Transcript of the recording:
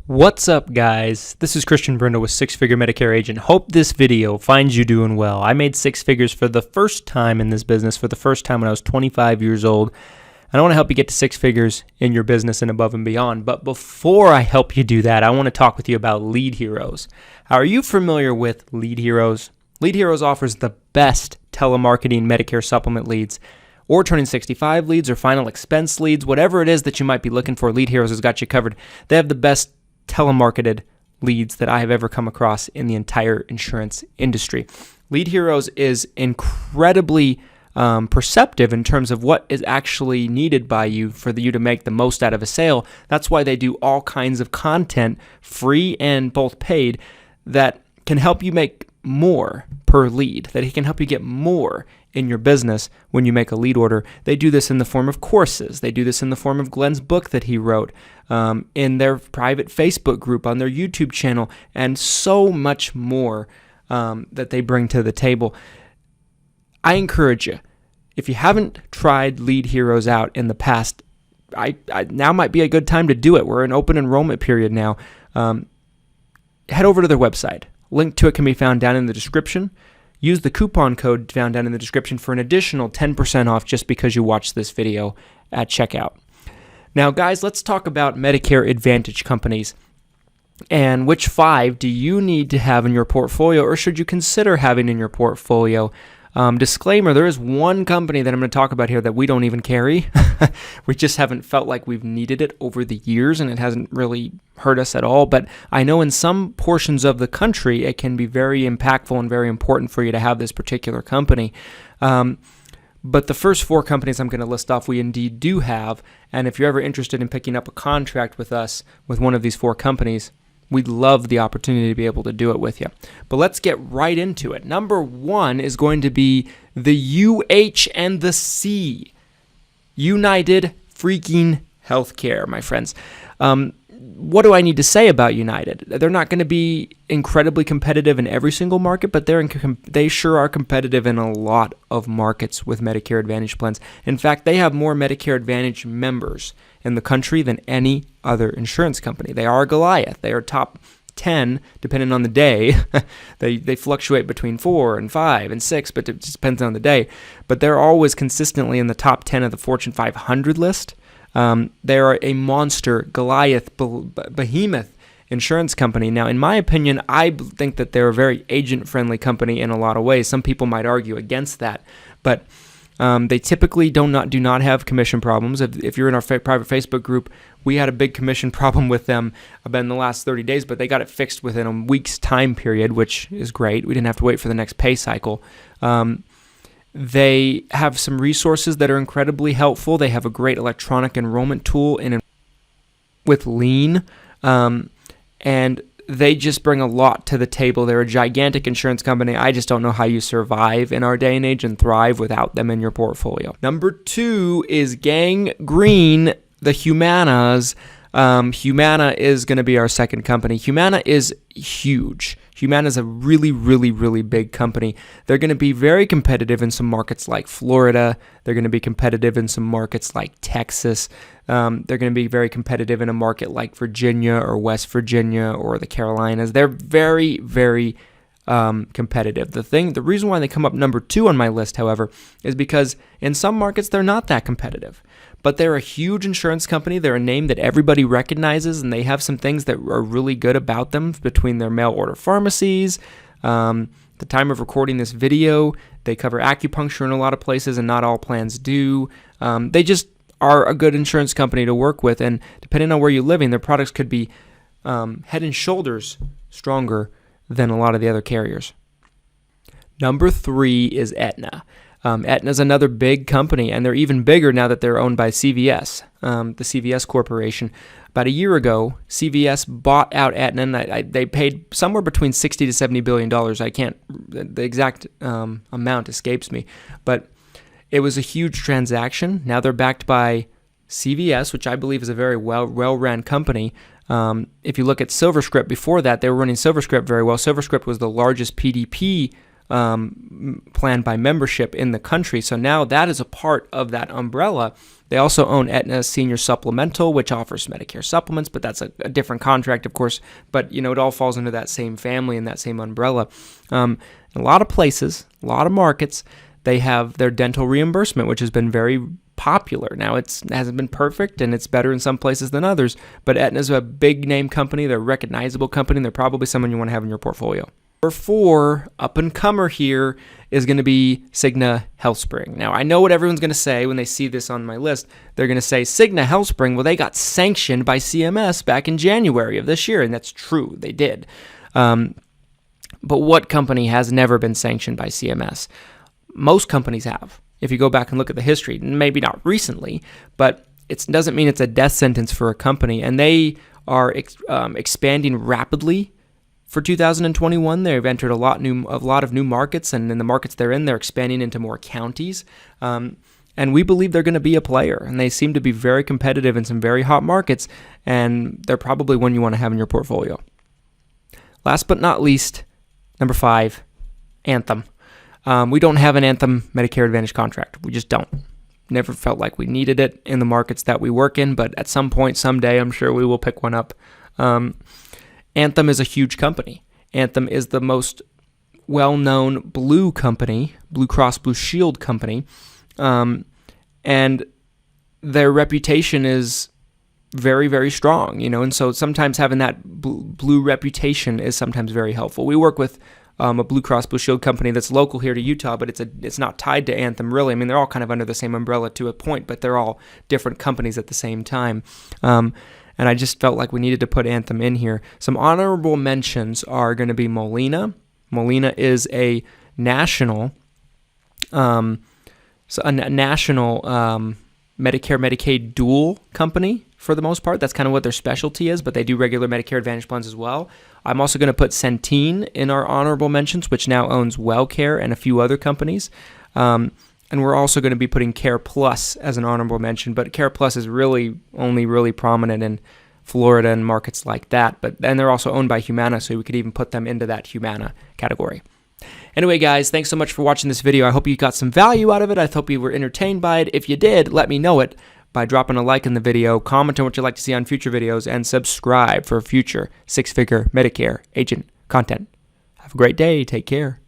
What's up, guys? This is Christian Brindle with Six Figure Medicare Agent. Hope this video finds you doing well. I made six figures for the first time in this business, for the first time when I was 25 years old. And I want to help you get to six figures in your business and above and beyond. But before I help you do that, I want to talk with you about Lead Heroes. Are you familiar with Lead Heroes? Lead Heroes offers the best telemarketing Medicare supplement leads, or turning 65 leads, or final expense leads, whatever it is that you might be looking for. Lead Heroes has got you covered. They have the best telemarketed leads that I have ever come across in the entire insurance industry. Lead Heroes is incredibly perceptive in terms of what is actually needed by you for you to make the most out of a sale. That's why they do all kinds of content, free and both paid, that can help you make more per lead, that can help you get more in your business when you make a lead order. They do this in the form of courses. They do this in the form of Glenn's book that he wrote, in their private Facebook group, on their YouTube channel, and so much more that they bring to the table. I encourage you, if you haven't tried Lead Heroes out in the past, now might be a good time to do it. We're in open enrollment period now. Head over to their website. Link to it can be found down in the description. Use the coupon code found down in the description for an additional 10% off just because you watched this video at checkout. Now, guys, let's talk about Medicare Advantage companies. And which 5 do you need to have in your portfolio, or should you consider having in your portfolio? Disclaimer, there is one company that I'm going to talk about here that we don't even carry. We just haven't felt like we've needed it over the years, and it hasn't really hurt us at all. But I know in some portions of the country, it can be very impactful and very important for you to have this particular company. But the first 4 companies I'm going to list off, we indeed do have. And if you're ever interested in picking up a contract with us, with one of these 4 companies, we'd love the opportunity to be able to do it with you. But let's get right into it. Number 1 is going to be the UH and the C. United freaking Healthcare, my friends. What do I need to say about United? They're not going to be incredibly competitive in every single market, but they sure are competitive in a lot of markets with Medicare Advantage plans. In fact, they have more Medicare Advantage members in the country than any other insurance company. They are Goliath. They are top 10, depending on the day. They fluctuate between 4 and 5 and 6, but it just depends on the day. But they're always consistently in the top 10 of the Fortune 500 list. They are a monster, Goliath, behemoth insurance company. Now, in my opinion, I think that they're a very agent-friendly company in a lot of ways. Some people might argue against that, but they typically do not have commission problems. If you're in our private Facebook group, we had a big commission problem with them about in the last 30 days, but they got it fixed within a week's time period, which is great. We didn't have to wait for the next pay cycle. They have some resources that are incredibly helpful. They have a great electronic enrollment tool with Lean, and they just bring a lot to the table. They're a gigantic insurance company. I just don't know how you survive in our day and age and thrive without them in your portfolio. Number 2 is Gang Green, the Humanas. Humana is going to be our second company. Humana is huge. Humana is a really, really, really big company. They're going to be very competitive in some markets like Florida. They're going to be competitive in some markets like Texas. They're going to be very competitive in a market like Virginia or West Virginia or the Carolinas. They're very, very competitive. The reason why they come up number 2 on my list, however, is because in some markets they're not that competitive. But they're a huge insurance company. They're a name that everybody recognizes, and they have some things that are really good about them between their mail order pharmacies. At the time of recording this video, they cover acupuncture in a lot of places, and not all plans do. They just are a good insurance company to work with, and depending on where you're living, their products could be head and shoulders stronger than a lot of the other carriers. Number 3 is Aetna. Aetna is another big company, and they're even bigger now that they're owned by CVS, the CVS Corporation. About a year ago, CVS bought out Aetna, and they paid somewhere between $60 to $70 billion. The exact amount escapes me, but it was a huge transaction. Now they're backed by CVS, which I believe is a very well-run company. If you look at SilverScript, before that, they were running SilverScript very well. SilverScript was the largest PDP plan by membership in the country. So now that is a part of that umbrella. They also own Aetna Senior Supplemental, which offers Medicare supplements, but that's a different contract, of course. But, it all falls into that same family and that same umbrella. In a lot of places, a lot of markets, they have their dental reimbursement, which has been very popular. Now, it hasn't been perfect, and it's better in some places than others, but Aetna's a big name company. They're a recognizable company, and they're probably someone you want to have in your portfolio. Number 4, up-and-comer here, is going to be Cigna HealthSpring. Now, I know what everyone's going to say when they see this on my list. They're going to say, Cigna HealthSpring, well, they got sanctioned by CMS back in January of this year, and that's true. They did. But what company has never been sanctioned by CMS? Most companies have. If you go back and look at the history, maybe not recently, but it doesn't mean it's a death sentence for a company. And they are expanding rapidly for 2021. They've entered a lot of new markets, and in the markets they're in, they're expanding into more counties. And we believe they're going to be a player, and they seem to be very competitive in some very hot markets, and they're probably one you want to have in your portfolio. Last but not least, number 5, Anthem. We don't have an Anthem Medicare Advantage contract. We just don't. Never felt like we needed it in the markets that we work in, but at some point, someday, I'm sure we will pick one up. Anthem is a huge company. Anthem is the most well-known Blue Cross Blue Shield company, and their reputation is very, very strong, and so sometimes having that blue reputation is sometimes very helpful. We work with a Blue Cross Blue Shield company that's local here to Utah, but it's not tied to Anthem, really. I mean, they're all kind of under the same umbrella to a point, but they're all different companies at the same time. And I just felt like we needed to put Anthem in here. Some honorable mentions are going to be Molina. Molina is a national Medicare Medicaid dual company for the most part. That's kind of what their specialty is, but they do regular Medicare Advantage plans as well. I'm also going to put Centene in our honorable mentions, which now owns WellCare and a few other companies. And we're also going to be putting Care Plus as an honorable mention, but Care Plus is only really prominent in Florida and markets like that. And they're also owned by Humana, so we could even put them into that Humana category. Anyway, guys, thanks so much for watching this video. I hope you got some value out of it. I hope you were entertained by it. If you did, let me know it by dropping a like in the video, comment on what you'd like to see on future videos, and subscribe for future six-figure Medicare agent content. Have a great day. Take care.